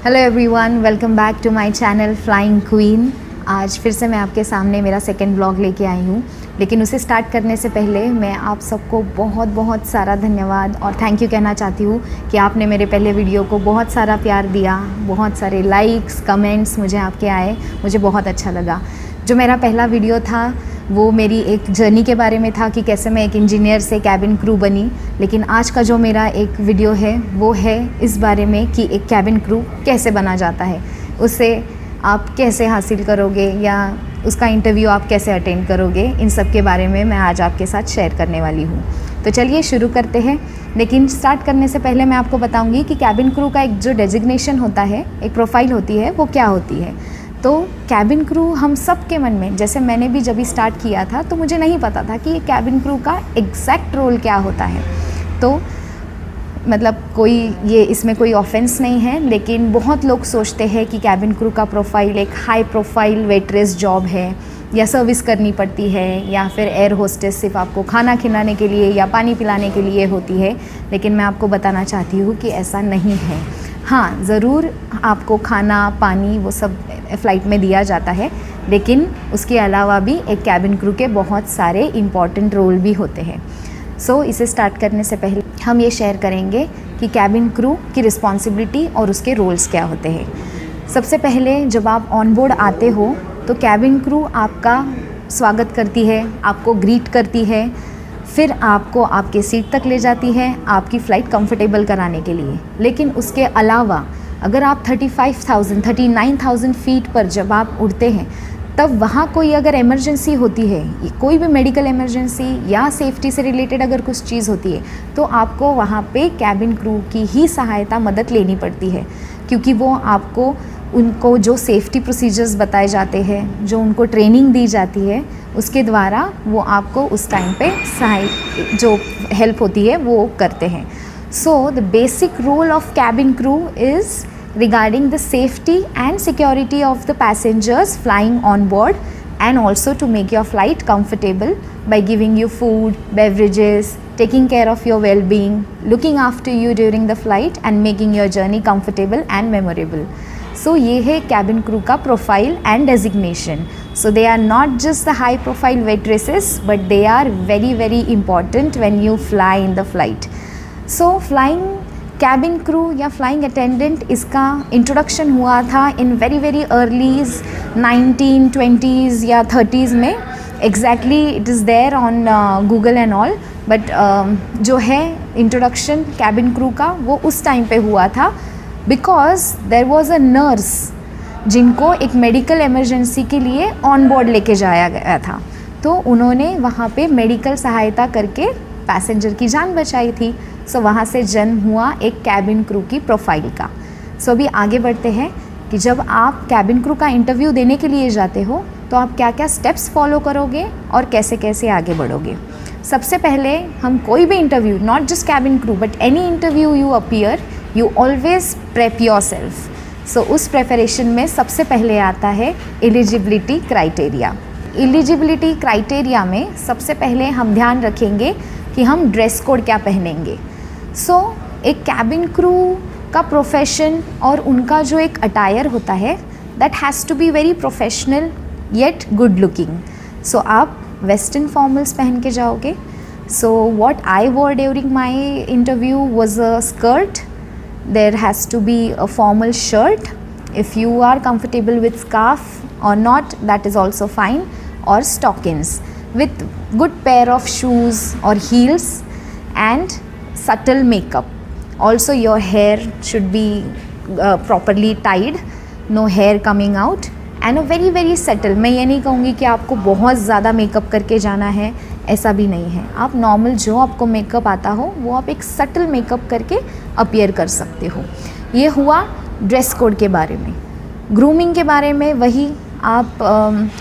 Hello everyone, welcome back to my channel flying queen. आज फिर से मैं आपके सामने मेरा सेकंड ब्लॉग लेके आई हूँ, लेकिन उसे स्टार्ट करने से पहले मैं आप सबको बहुत बहुत सारा धन्यवाद और थैंक यू कहना चाहती हूँ कि आपने मेरे पहले वीडियो को बहुत सारा प्यार दिया, बहुत सारे लाइक्स कमेंट्स मुझे आपके आए, मुझे बहुत अच्छा लगा। जो मेरा पहला वीडियो था वो मेरी एक जर्नी के बारे में था कि कैसे मैं एक इंजीनियर से कैबिन क्रू बनी, लेकिन आज का जो मेरा एक वीडियो है वो है इस बारे में कि एक कैबिन क्रू कैसे बना जाता है, उसे आप कैसे हासिल करोगे या उसका इंटरव्यू आप कैसे अटेंड करोगे, इन सब के बारे में मैं आज आपके साथ शेयर करने वाली हूँ। तो चलिए शुरू करते हैं। लेकिन स्टार्ट करने से पहले मैं आपको बताऊँगी कि कैबिन क्रू का एक जो डेजिग्नेशन होता है, एक प्रोफाइल होती है, वो क्या होती है। तो कैबिन क्रू हम सब के मन में, जैसे मैंने भी जब स्टार्ट किया था तो मुझे नहीं पता था कि ये कैबिन क्रू का एग्जैक्ट रोल क्या होता है। तो मतलब कोई ये इसमें कोई ऑफेंस नहीं है, लेकिन बहुत लोग सोचते हैं कि कैबिन क्रू का प्रोफाइल एक हाई प्रोफाइल वेट्रेस जॉब है या सर्विस करनी पड़ती है, या फिर एयर होस्टेस सिर्फ आपको खाना खिलाने के लिए या पानी पिलाने के लिए होती है। लेकिन मैं आपको बताना चाहती हूँ कि ऐसा नहीं है। हाँ, ज़रूर आपको खाना पानी वो सब फ़्लाइट में दिया जाता है, लेकिन उसके अलावा भी एक कैबिन क्रू के बहुत सारे इम्पॉर्टेंट रोल भी होते हैं। सो इसे स्टार्ट करने से पहले हम ये शेयर करेंगे कि कैबिन क्रू की रिस्पॉन्सिबिलिटी और उसके रोल्स क्या होते हैं। सबसे पहले जब आप ऑन बोर्ड आते हो तो कैबिन क्रू आपका स्वागत करती है, आपको ग्रीट करती है, फिर आपको आपके सीट तक ले जाती है आपकी फ़्लाइट कंफर्टेबल कराने के लिए। लेकिन उसके अलावा अगर आप 39,000 फीट पर जब आप उड़ते हैं, तब वहाँ कोई अगर इमरजेंसी होती है, कोई भी मेडिकल इमरजेंसी या सेफ्टी से रिलेटेड अगर कुछ चीज़ होती है, तो आपको वहाँ पे कैबिन क्रू की ही सहायता मदद लेनी पड़ती है, क्योंकि वो आपको उनको जो सेफ्टी प्रोसीजर्स बताए जाते हैं, जो उनको ट्रेनिंग दी जाती है, उसके द्वारा वो आपको उस टाइम पे जो हेल्प होती है वो करते हैं। So the basic role of cabin crew is regarding the safety and security of the passengers flying on board, and also to make your flight comfortable by giving you food, beverages, taking care of your well-being, looking after you during the flight and making your journey comfortable and memorable. So ये है cabin crew का profile and designation. So they are not just the high profile waitresses, but they are very very important when you fly in the flight. So flying cabin crew या flying attendant, इसका introduction हुआ था in very very अर्लीज़ 1920s या 30s में। Exactly it is there on Google and all, but जो है introduction cabin crew का वो उस टाइम पे हुआ था, because there was a nurse जिनको एक मेडिकल इमरजेंसी के लिए ऑन बोर्ड लेके जाया गया था। तो उन्होंने वहाँ पे मेडिकल सहायता करके पैसेंजर की जान बचाई थी। सो वहाँ से जन्म हुआ एक कैबिन क्रू की प्रोफाइल का। सो अभी आगे बढ़ते हैं कि जब आप कैबिन क्रू का इंटरव्यू देने के लिए जाते हो तो आप क्या क्या स्टेप्स फॉलो करोगे और कैसे कैसे आगे बढ़ोगे। सबसे पहले हम कोई भी interview, not just cabin crew but any interview you appear, you always prep yourself. So उस प्रेपरेशन में सबसे पहले आता है एलिजिबिलिटी क्राइटेरिया। एलिजिबिलिटी क्राइटेरिया में सबसे पहले हम ध्यान रखेंगे कि हम ड्रेस कोड क्या पहनेंगे। सो एक कैबिन क्रू का प्रोफेशन और उनका जो एक अटायर होता है, that has to be very professional yet good looking. So आप वेस्टर्न फॉर्मल्स पहन के जाओगे। So what I wore during my interview was a skirt, there has to be a formal shirt, if you are comfortable with scarf or not, that is also fine, or stockings with good pair of shoes or heels and subtle makeup. Also your hair should be properly tied, no hair coming out, and a very very subtle, मैं ये नहीं कहूँगी कि आपको बहुत ज़्यादा makeup करके जाना है, ऐसा भी नहीं है। आप नॉर्मल जो आपको मेकअप आता हो वो आप एक सटल मेकअप करके अपीयर कर सकते हो। ये हुआ ड्रेस कोड के बारे में। ग्रूमिंग के बारे में वही, आप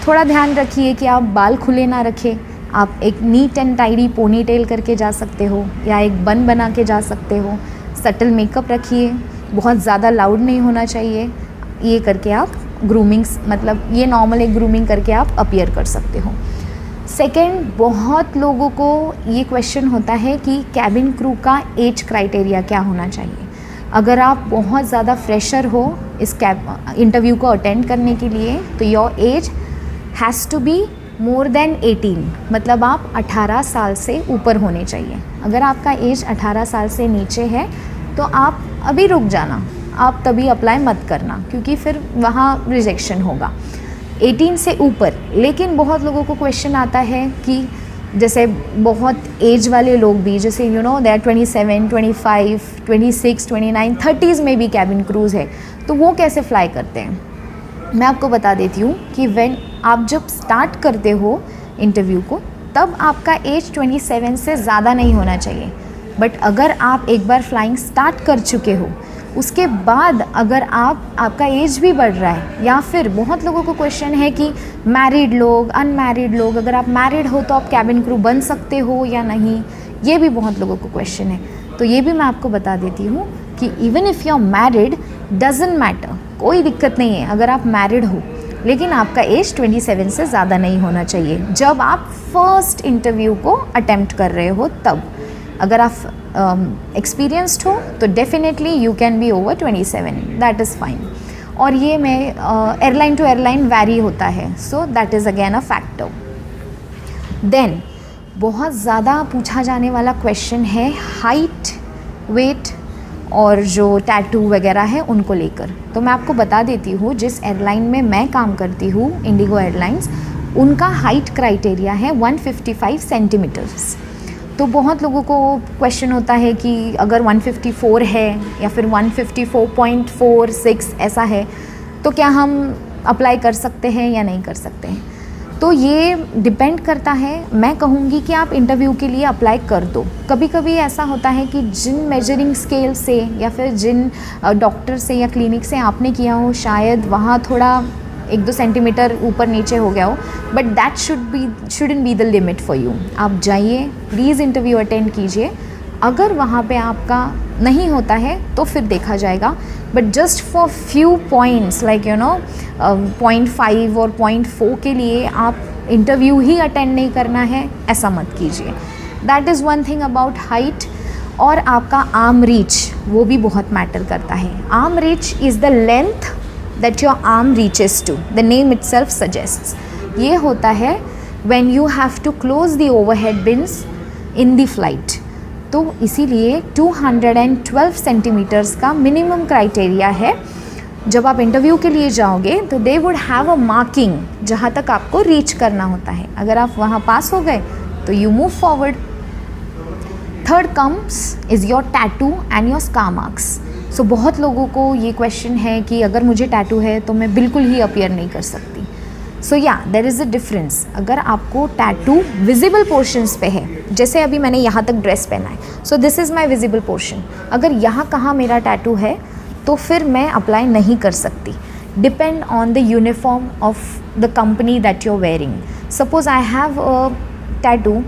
थोड़ा ध्यान रखिए कि आप बाल खुले ना रखें। आप एक neat and tidy ponytail करके जा सकते हो या एक बन बना के जा सकते हो। सटल मेकअप रखिए, बहुत ज़्यादा लाउड नहीं होना चाहिए। ये करके आप ग्रूमिंग, मतलब ये नॉर्मल एक ग्रूमिंग करके आप अपीयर कर सकते हो। सेकेंड, बहुत लोगों को ये क्वेश्चन होता है कि कैबिन क्रू का एज क्राइटेरिया क्या होना चाहिए। अगर आप बहुत ज़्यादा फ्रेशर हो इस इंटरव्यू को अटेंड करने के लिए, तो your age has to be more than 18, मतलब आप 18 साल से ऊपर होने चाहिए। अगर आपका एज 18 साल से नीचे है तो आप अभी रुक जाना, आप तभी अप्लाई मत करना, क्योंकि फिर वहाँ रिजेक्शन होगा। 18 से ऊपर। लेकिन बहुत लोगों को क्वेश्चन आता है कि जैसे बहुत एज वाले लोग भी, जैसे you know they are 27, 25, 26, 29, 30s में भी कैबिन क्रूज़ है, तो वो कैसे फ्लाई करते हैं। मैं आपको बता देती हूँ कि व्हेन आप जब स्टार्ट करते हो इंटरव्यू को, तब आपका एज 27 से ज़्यादा नहीं होना चाहिए। बट अगर आप एक बार फ्लाइंग स्टार्ट कर चुके हो, उसके बाद अगर आपका एज भी बढ़ रहा है, या फिर बहुत लोगों को क्वेश्चन है कि मैरिड लोग, अनमैरिड लोग, अगर आप मैरिड हो तो आप कैबिन क्रू बन सकते हो या नहीं, ये भी बहुत लोगों को क्वेश्चन है। तो ये भी मैं आपको बता देती हूँ कि even if you are married, doesn't matter, कोई दिक्कत नहीं है अगर आप मैरिड हो, लेकिन आपका एज 27 से ज़्यादा नहीं होना चाहिए जब आप फर्स्ट इंटरव्यू को अटेम्प्ट कर रहे हो। तब अगर आप एक्सपीरियंस्ड हो तो definitely you can be over 27, that is fine. और ये में एयरलाइन टू एयरलाइन वैरी होता है, so that is again a factor. Then बहुत ज़्यादा पूछा जाने वाला क्वेश्चन है हाइट, वेट और जो टैटू वगैरह है उनको लेकर। तो मैं आपको बता देती हूँ, जिस एयरलाइन में मैं काम करती हूँ, इंडिगो एयरलाइंस, उनका हाइट क्राइटेरिया है 155 सेंटीमीटर्स। तो बहुत लोगों को क्वेश्चन होता है कि अगर 154 है या फिर 154.46 ऐसा है, तो क्या हम अप्लाई कर सकते हैं या नहीं कर सकते हैं। तो ये डिपेंड करता है। मैं कहूँगी कि आप इंटरव्यू के लिए अप्लाई कर दो। कभी कभी ऐसा होता है कि जिन मेजरिंग स्केल से या फिर जिन डॉक्टर से या क्लिनिक से आपने किया हो, शायद वहाँ थोड़ा 1-2 सेंटीमीटर ऊपर नीचे हो गया हो, but that shouldn't be the limit for you. आप जाइए, प्लीज़ इंटरव्यू अटेंड कीजिए। अगर वहाँ पे आपका नहीं होता है तो फिर देखा जाएगा, but just for few points like 0.5 और 0.4 के लिए आप इंटरव्यू ही अटेंड नहीं करना है, ऐसा मत कीजिए। That is one thing about height. और आपका आर्म रीच, वो भी बहुत मैटर करता है। Arm reach is the length that your arm reaches to, the name itself suggests। ये होता है when you have to close the overhead bins in the flight। तो इसीलिए 212 सेंटीमीटर्स का मिनिमम क्राइटेरिया है। जब आप इंटरव्यू के लिए जाओगे तो they would have a marking जहाँ तक आपको रीच करना होता है। अगर आप वहाँ पास हो गए तो you move forward. Third comes is your tattoo and your scar marks. So बहुत लोगों को ये क्वेश्चन है कि अगर मुझे टैटू है तो मैं बिल्कुल ही अपीयर नहीं कर सकती। सो या देयर इज़ अ डिफरेंस। अगर आपको टैटू विजिबल पोर्शंस पे है, जैसे अभी मैंने यहाँ तक ड्रेस पहना है, so this is my visible portion, अगर यहाँ कहाँ मेरा टैटू है तो फिर मैं अप्लाई नहीं कर सकती। Depend on the uniform of the company that you are wearing. Suppose I have a tattoo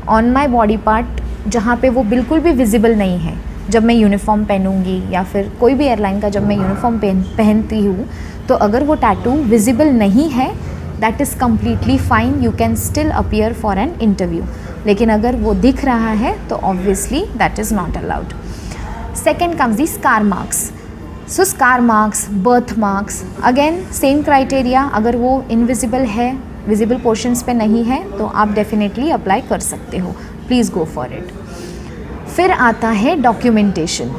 on my body part जहाँ पे वो बिल्कुल भी विजिबल नहीं है। जब मैं यूनिफॉर्म पहनूंगी या फिर कोई भी एयरलाइन का जब मैं यूनिफॉर्म पहनती हूँ, तो अगर वो टैटू विजिबल नहीं है, that is completely fine, you can still appear for an interview. लेकिन अगर वो दिख रहा है तो obviously that is not allowed. Second comes the scar marks. So scar marks, birth marks, again same criteria. अगर वो इनविजिबल है, विजिबल पोर्शंस पे नहीं है, तो आप डेफिनेटली अप्लाई कर सकते हो। Please go for it. फिर आता है डॉक्यूमेंटेशन।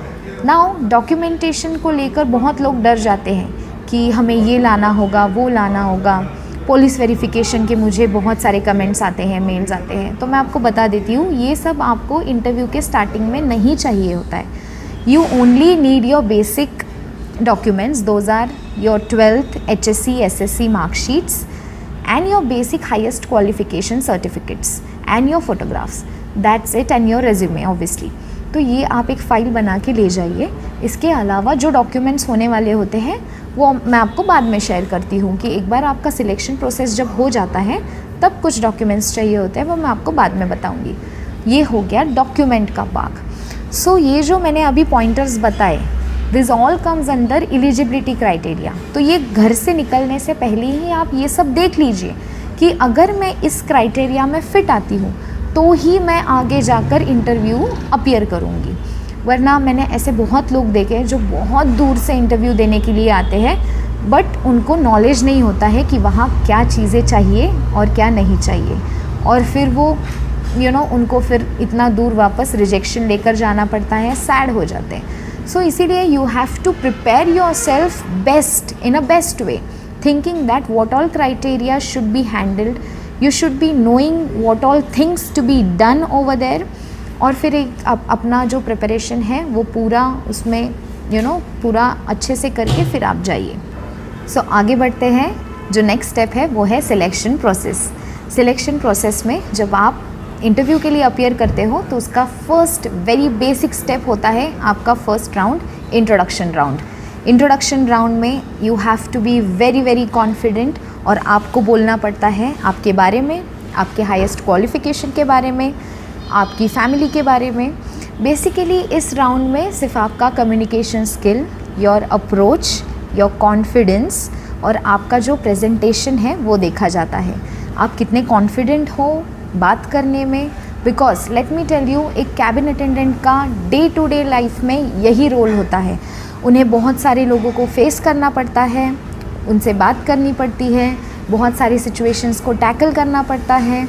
नाउ डॉक्यूमेंटेशन को लेकर बहुत लोग डर जाते हैं कि हमें ये लाना होगा, वो लाना होगा। पुलिस वेरिफिकेशन के मुझे बहुत सारे कमेंट्स आते हैं, मेल्स आते हैं। तो मैं आपको बता देती हूँ, ये सब आपको इंटरव्यू के स्टार्टिंग में नहीं चाहिए होता है। You only need your basic documents, those are your 12th HSC SSC mark sheets and your basic highest qualification certificates and your photographs, that's it, and your resume obviously। तो ये आप एक फ़ाइल बना के ले जाइए। इसके अलावा जो डॉक्यूमेंट्स होने वाले होते हैं वो मैं आपको बाद में शेयर करती हूँ कि एक बार आपका सिलेक्शन प्रोसेस जब हो जाता है तब कुछ डॉक्यूमेंट्स चाहिए होते हैं, वो मैं आपको बाद में बताऊँगी। ये हो गया डॉक्यूमेंट का पार्ट। सो ये जो मैंने अभी पॉइंटर्स बताए, this all comes under eligibility criteria. तो ये घर से निकलने से पहले ही आप ये सब देख लीजिए कि अगर मैं इस क्राइटेरिया में फ़िट आती हूँ तो ही मैं आगे जाकर इंटरव्यू अपीयर करूँगी। वरना मैंने ऐसे बहुत लोग देखे हैं जो बहुत दूर से इंटरव्यू देने के लिए आते हैं, बट उनको नॉलेज नहीं होता है कि वहाँ क्या चीज़ें चाहिए और क्या नहीं चाहिए, और फिर वो उनको फिर इतना दूर वापस रिजेक्शन लेकर जाना पड़ता है, सैड हो जाते हैं। सो इसीलिए you have to prepare yourself best in a best way, thinking that what all criteria should be handled, you should be knowing what all things to be done over there, और फिर एक अपना जो preparation है वो पूरा उसमें पूरा अच्छे से करके फिर आप जाइए। सो आगे बढ़ते हैं। जो नेक्स्ट स्टेप है वो है सिलेक्शन प्रोसेस। सिलेक्शन प्रोसेस में जब आप इंटरव्यू के लिए अपीयर करते हो तो उसका फर्स्ट वेरी बेसिक स्टेप होता है आपका first round, introduction round. Introduction round में you have to be very very confident, और आपको बोलना पड़ता है आपके बारे में, आपके हाईएस्ट क्वालिफ़िकेशन के बारे में, आपकी फैमिली के बारे में। बेसिकली इस राउंड में सिर्फ आपका communication skill, your approach, your confidence और आपका जो प्रेजेंटेशन है वो देखा जाता है। आप कितने कॉन्फिडेंट हो बात करने में, because let me tell you, एक कैबिन अटेंडेंट का डे टू डे लाइफ में यही रोल होता है। उन्हें बहुत सारे लोगों को फेस करना पड़ता है, उनसे बात करनी पड़ती है, बहुत सारी सिचुएशंस को टैकल करना पड़ता है,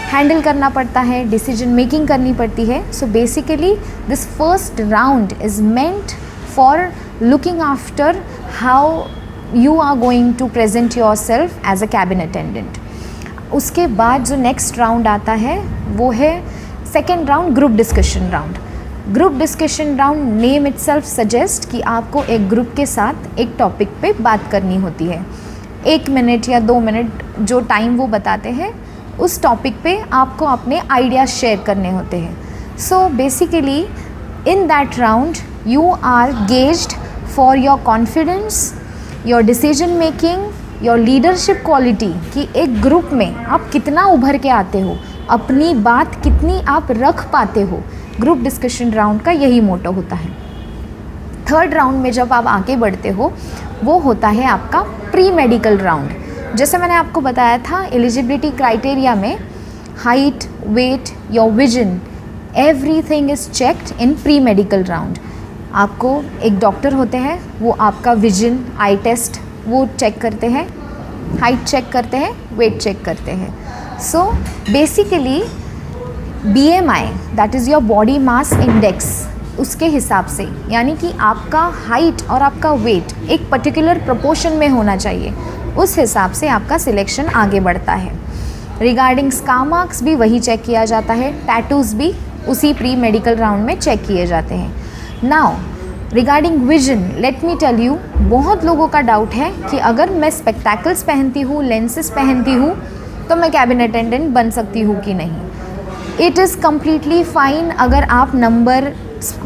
हैंडल करना पड़ता है, डिसीजन मेकिंग करनी पड़ती है। So basically this first round is meant for looking after how you are going to present yourself as a cabin attendant. उसके बाद जो नेक्स्ट राउंड आता है वो है second round, group discussion round. Group discussion round name itself suggest कि आपको एक ग्रुप के साथ एक टॉपिक पे बात करनी होती है। 1 मिनट या 2 मिनट जो टाइम वो बताते हैं उस टॉपिक पे आपको अपने आइडियाज़ शेयर करने होते हैं। So basically in that round you are gauged for your confidence, your decision making, your leadership quality, कि एक ग्रुप में आप कितना उभर के आते हो, अपनी बात कितनी आप रख पाते हो। ग्रुप डिस्कशन राउंड का यही मोटो होता है। थर्ड राउंड में जब आप आगे बढ़ते हो वो होता है आपका प्री मेडिकल राउंड। जैसे मैंने आपको बताया था एलिजिबिलिटी क्राइटेरिया में height, weight, your vision, everything is checked in pre medical round. आपको एक डॉक्टर होते हैं, वो आपका विजन, आई टेस्ट वो चेक करते हैं, हाइट चेक करते हैं, वेट चेक करते हैं। So basically BMI that is your body mass index, उसके हिसाब से, यानी कि आपका हाइट और आपका वेट एक पर्टिकुलर प्रोपोर्शन में होना चाहिए, उस हिसाब से आपका सिलेक्शन आगे बढ़ता है। रिगार्डिंग स्कार मार्क्स भी वही चेक किया जाता है, टैटूज़ भी उसी प्री मेडिकल राउंड में चेक किए जाते हैं। Now regarding vision, let me tell you, बहुत लोगों का डाउट है कि अगर मैं स्पेक्टैकल्स पहनती हूँ, लेंसेज पहनती हूँ, तो मैं कैबिन अटेंडेंट बन सकती हूँ कि नहीं। इट इज़ कम्प्लीटली फ़ाइन अगर आप नंबर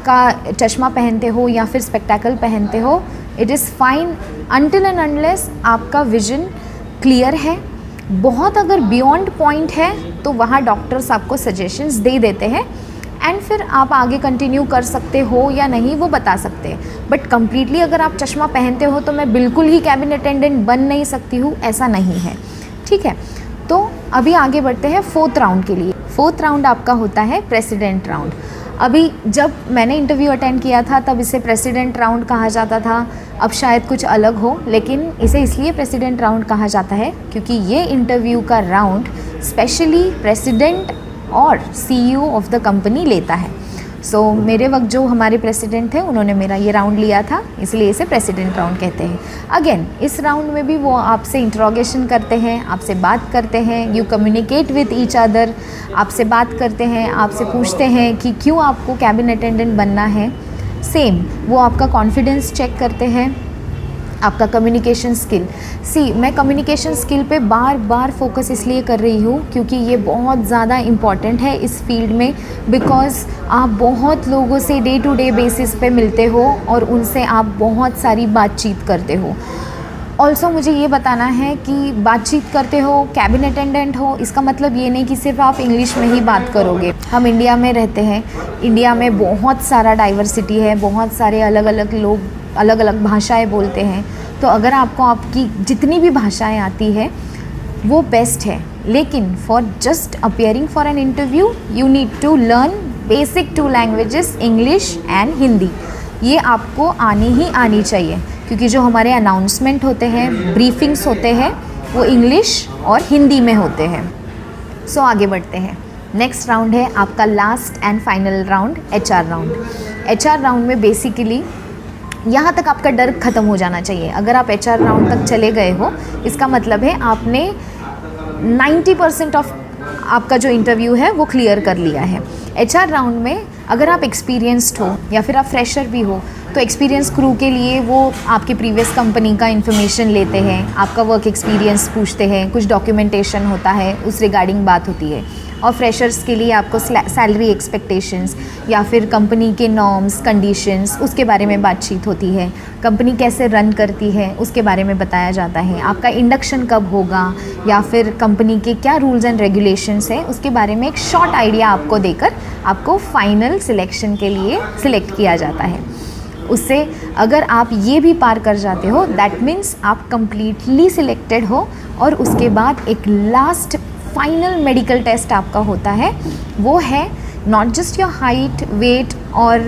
का चश्मा पहनते हो या फिर स्पेक्टैकल पहनते हो, it is fine until and unless आपका विजन क्लियर है। बहुत अगर बियॉन्ड पॉइंट है तो वहाँ डॉक्टर्स आपको सजेशंस दे देते हैं एंड फिर आप आगे कंटिन्यू कर सकते हो या नहीं वो बता सकते हैं। बट कम्प्लीटली अगर आप चश्मा पहनते हो तो मैं बिल्कुल ही कैबिन अटेंडेंट बन नहीं सकती हूँ, ऐसा नहीं है, ठीक है। तो अभी आगे बढ़ते हैं फोर्थ राउंड के लिए। फोर्थ राउंड आपका होता है प्रेसिडेंट राउंड। अभी जब मैंने इंटरव्यू अटेंड किया था तब इसे प्रेसिडेंट राउंड कहा जाता था, अब शायद कुछ अलग हो, लेकिन इसे इसलिए प्रेसिडेंट राउंड कहा जाता है क्योंकि ये इंटरव्यू का राउंड स्पेशली प्रेसिडेंट और CEO ऑफ द कंपनी लेता है। सो मेरे वक्त जो हमारे प्रेसिडेंट थे उन्होंने मेरा ये राउंड लिया था, इसलिए इसे प्रेसिडेंट राउंड कहते हैं। अगेन इस राउंड में भी वो आपसे इंट्रोगेशन करते हैं, आपसे बात करते हैं, you communicate with each other, आपसे बात करते हैं, आपसे पूछते हैं कि क्यों आपको कैबिन अटेंडेंट बनना है। सेम वो आपका कॉन्फिडेंस चेक करते हैं, आपका कम्युनिकेशन स्किल। मैं कम्युनिकेशन स्किल पे बार बार फोकस इसलिए कर रही हूँ क्योंकि ये बहुत ज़्यादा इम्पॉर्टेंट है इस फील्ड में, बिकॉज़ आप बहुत लोगों से डे टू डे बेसिस पे मिलते हो और उनसे आप बहुत सारी बातचीत करते हो। ऑल्सो मुझे ये बताना है कि बातचीत करते हो, कैबिन अटेंडेंट हो, इसका मतलब ये नहीं कि सिर्फ आप इंग्लिश में ही बात करोगे। हम इंडिया में रहते हैं, इंडिया में बहुत सारा डाइवर्सिटी है, बहुत सारे अलग अलग लोग अलग अलग भाषाएं बोलते हैं। तो अगर आपको आपकी जितनी भी भाषाएं आती है वो बेस्ट है, लेकिन for just appearing for an interview you need to learn basic 2 languages English and Hindi, ये आपको आनी ही आनी चाहिए, क्योंकि जो हमारे अनाउंसमेंट होते हैं, ब्रीफिंग्स होते हैं, वो इंग्लिश और हिंदी में होते हैं। सो आगे बढ़ते हैं। नेक्स्ट राउंड है आपका last and final round, HR round. HR round में बेसिकली यहाँ तक आपका डर ख़त्म हो जाना चाहिए। अगर आप HR राउंड तक चले गए हो, इसका मतलब है आपने 90% ऑफ आपका जो इंटरव्यू है वो क्लियर कर लिया है। HR राउंड में अगर आप एक्सपीरियंस्ड हो या फिर आप फ्रेशर भी हो, तो एक्सपीरियंस क्रू के लिए वो आपके प्रीवियस कंपनी का इन्फॉर्मेशन लेते हैं, आपका वर्क एक्सपीरियंस पूछते हैं, कुछ डॉक्यूमेंटेशन होता है, उस रिगार्डिंग बात होती है। और फ्रेशर्स के लिए आपको सैलरी एक्सपेक्टेशंस या फिर कंपनी के नॉर्म्स, कंडीशंस, उसके बारे में बातचीत होती है। कंपनी कैसे रन करती है उसके बारे में बताया जाता है। आपका इंडक्शन कब होगा या फिर कंपनी के क्या रूल्स एंड रेगुलेशंस है, उसके बारे में एक शॉर्ट आइडिया आपको देकर आपको फाइनल सिलेक्शन के लिए सिलेक्ट किया जाता है। उससे अगर आप ये भी पार कर जाते हो, दैट मीन्स आप कंप्लीटली सिलेक्टेड हो। और उसके बाद एक लास्ट फाइनल मेडिकल टेस्ट आपका होता है, वो है not just your height, weight और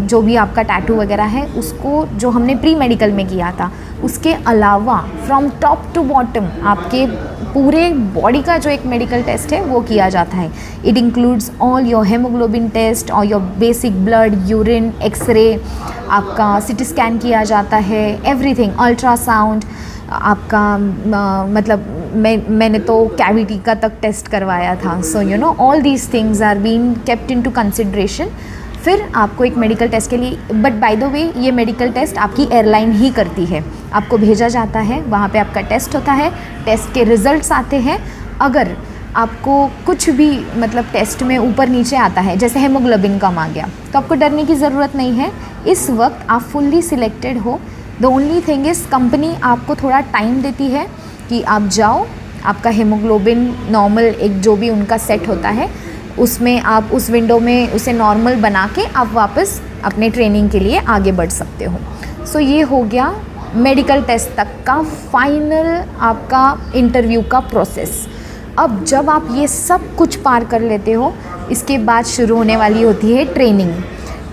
जो भी आपका टैटू वगैरह है उसको जो हमने प्री मेडिकल में किया था, उसके अलावा फ्रॉम टॉप टू बॉटम आपके पूरे बॉडी का जो एक मेडिकल टेस्ट है वो किया जाता है। It includes all your haemoglobin test और your basic blood, urine, x-ray, आपका सिटी स्कैन किया जाता है, एवरीथिंग, अल्ट्रासाउंड आपका मतलब मैंने तो कैविटी का तक टेस्ट करवाया था। So you know all these things are being kept into consideration. फिर आपको एक मेडिकल टेस्ट के लिए, बट बाय द वे ये मेडिकल टेस्ट आपकी एयरलाइन ही करती है, आपको भेजा जाता है, वहाँ पे आपका टेस्ट होता है, टेस्ट के रिजल्ट्स आते हैं। अगर आपको कुछ भी मतलब टेस्ट में ऊपर नीचे आता है, जैसे हेमोग्लोबिन कम आ गया, तो आपको डरने की ज़रूरत नहीं है। इस वक्त आप फुल्ली सिलेक्टेड हो। The only thing is company आपको थोड़ा टाइम देती है कि आप जाओ, आपका हेमोग्लोबिन नॉर्मल एक जो भी उनका सेट होता है उसमें आप उस विंडो में उसे नॉर्मल बना के आप वापस अपने ट्रेनिंग के लिए आगे बढ़ सकते हो। सो ये हो गया मेडिकल टेस्ट तक का फाइनल आपका इंटरव्यू का प्रोसेस। अब जब आप ये सब कुछ पार कर लेते हो, इसके बाद शुरू होने वाली होती है ट्रेनिंग।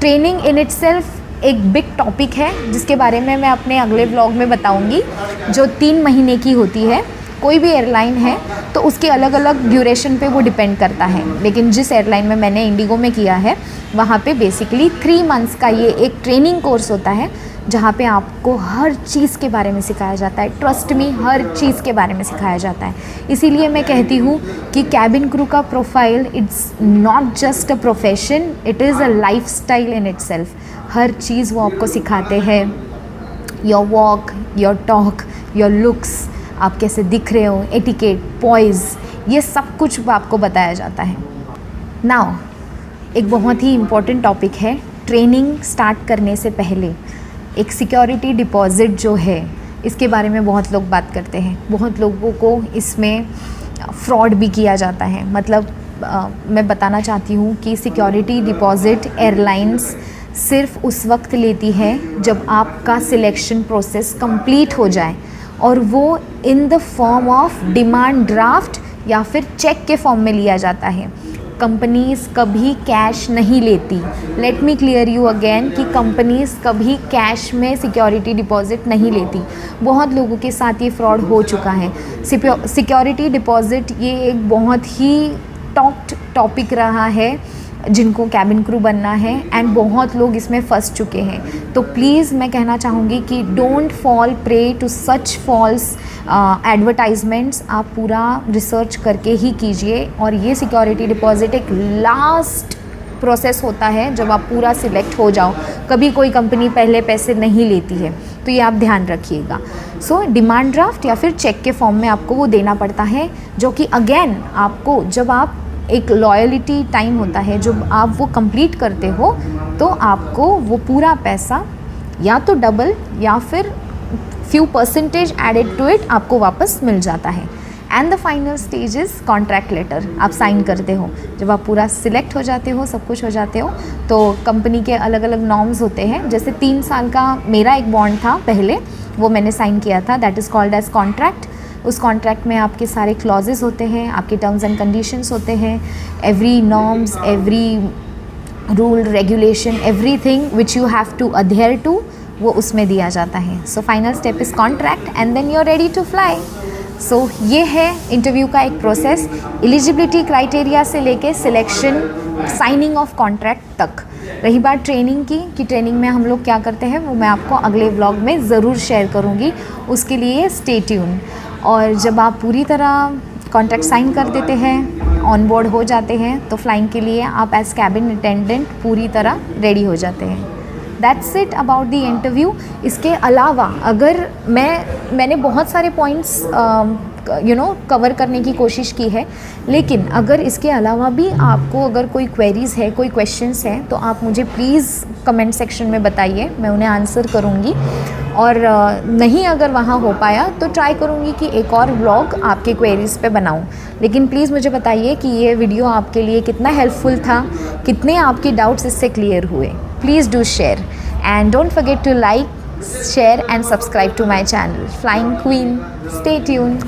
ट्रेनिंग इन इटसेल्फ एक बिग टॉपिक है जिसके बारे में मैं अपने अगले व्लॉग में बताऊंगी, जो 3 महीने की होती है। कोई भी एयरलाइन है तो उसके अलग अलग ड्यूरेशन पे वो डिपेंड करता है, लेकिन जिस एयरलाइन में मैंने इंडिगो में किया है वहाँ पे बेसिकली 3 मंथ्स का ये एक ट्रेनिंग कोर्स होता है, जहाँ पे आपको हर चीज़ के बारे में सिखाया जाता है। ट्रस्ट मी, हर चीज़ के बारे में सिखाया जाता है। इसीलिए मैं कहती हूँ कि कैबिन क्रू का profile it's not just a profession, it is a lifestyle in itself. हर चीज़ वो आपको सिखाते हैं, your walk, your talk, your looks, आप कैसे दिख रहे हो, एटिकेट, पॉइज, ये सब कुछ आपको बताया जाता है। नाउ एक बहुत ही इम्पॉर्टेंट टॉपिक है ट्रेनिंग स्टार्ट करने से पहले, एक सिक्योरिटी डिपॉज़िट जो है, इसके बारे में बहुत लोग बात करते हैं। बहुत लोगों को इसमें फ्रॉड भी किया जाता है। मतलब मैं बताना चाहती हूँ कि सिक्योरिटी डिपॉज़िट एयरलाइंस सिर्फ उस वक्त लेती है जब आपका सिलेक्शन प्रोसेस कंप्लीट हो जाए, और वो in the form of demand draft या फिर चेक के फॉर्म में लिया जाता है। कंपनीज़ कभी कैश नहीं लेती। Let me clear you again कि कंपनीज़ कभी कैश में सिक्योरिटी डिपॉज़िट नहीं लेती। बहुत लोगों के साथ ये फ्रॉड हो चुका है। सिक्योरिटी डिपॉज़िट ये एक बहुत ही टॉक्ड टॉपिक रहा है जिनको कैबिन क्रू बनना है, एंड बहुत लोग इसमें फंस चुके हैं। तो प्लीज़ मैं कहना चाहूँगी कि don't fall prey to such false advertisements. आप पूरा रिसर्च करके ही कीजिए। और ये सिक्योरिटी डिपॉज़िट एक लास्ट प्रोसेस होता है जब आप पूरा सिलेक्ट हो जाओ। कभी कोई कंपनी पहले पैसे नहीं लेती है, तो ये आप ध्यान रखिएगा। सो डिमांड ड्राफ्ट या फिर चेक के फॉर्म में आपको वो देना पड़ता है, जो कि अगेन आपको जब आप एक लॉयलिटी टाइम होता है, जब आप वो कंप्लीट करते हो तो आपको वो पूरा पैसा या तो डबल या फिर few percentage added to it आपको वापस मिल जाता है। And the final stage is contract letter. आप साइन करते हो जब आप पूरा सिलेक्ट हो जाते हो, सब कुछ हो जाते हो, तो कंपनी के अलग अलग नॉर्म्स होते हैं। जैसे 3 साल का मेरा एक बॉन्ड था पहले, वो मैंने साइन किया था, that is called as contract. उस कॉन्ट्रैक्ट में आपके सारे क्लॉजेस होते हैं, आपके टर्म्स एंड कंडीशंस होते हैं, every norms, every rule regulation everything which you have to adhere to, वो उसमें दिया जाता है. So final step is contract and then you are ready to fly. So ये है इंटरव्यू का एक प्रोसेस, एलिजिबिलिटी क्राइटेरिया से लेके सिलेक्शन, साइनिंग ऑफ कॉन्ट्रैक्ट तक. रही बात ट्रेनिंग की कि ट्रेनिंग में हम लोग क्या करते हैं, वो मैं आपको अगले व्लॉग में ज़रूर शेयर करूँगी. उसके लिए स्टे ट्यून. और जब आप पूरी तरह कॉन्ट्रैक्ट साइन कर देते हैं, ऑन बोर्ड हो जाते हैं, तो फ्लाइंग के लिए आप एज कैबिन अटेंडेंट पूरी तरह रेडी हो जाते हैं. That's it about the interview. इसके अलावा अगर मैंने बहुत सारे पॉइंट्स कवर करने की कोशिश की है, लेकिन अगर इसके अलावा भी आपको अगर कोई क्वेरीज़ है, कोई क्वेश्चंस हैं, तो आप मुझे प्लीज़ कमेंट सेक्शन में बताइए, मैं उन्हें आंसर करूँगी. और नहीं अगर वहाँ हो पाया तो ट्राई करूँगी कि एक और व्लॉग आपके क्वेरीज़ पे बनाऊँ. लेकिन प्लीज़ मुझे बताइए कि ये वीडियो आपके लिए कितना हेल्पफुल था, कितने आपके डाउट्स इससे क्लियर हुए. Please do share and don't forget to like, share and subscribe to my channel Flying Queen. Stay tuned.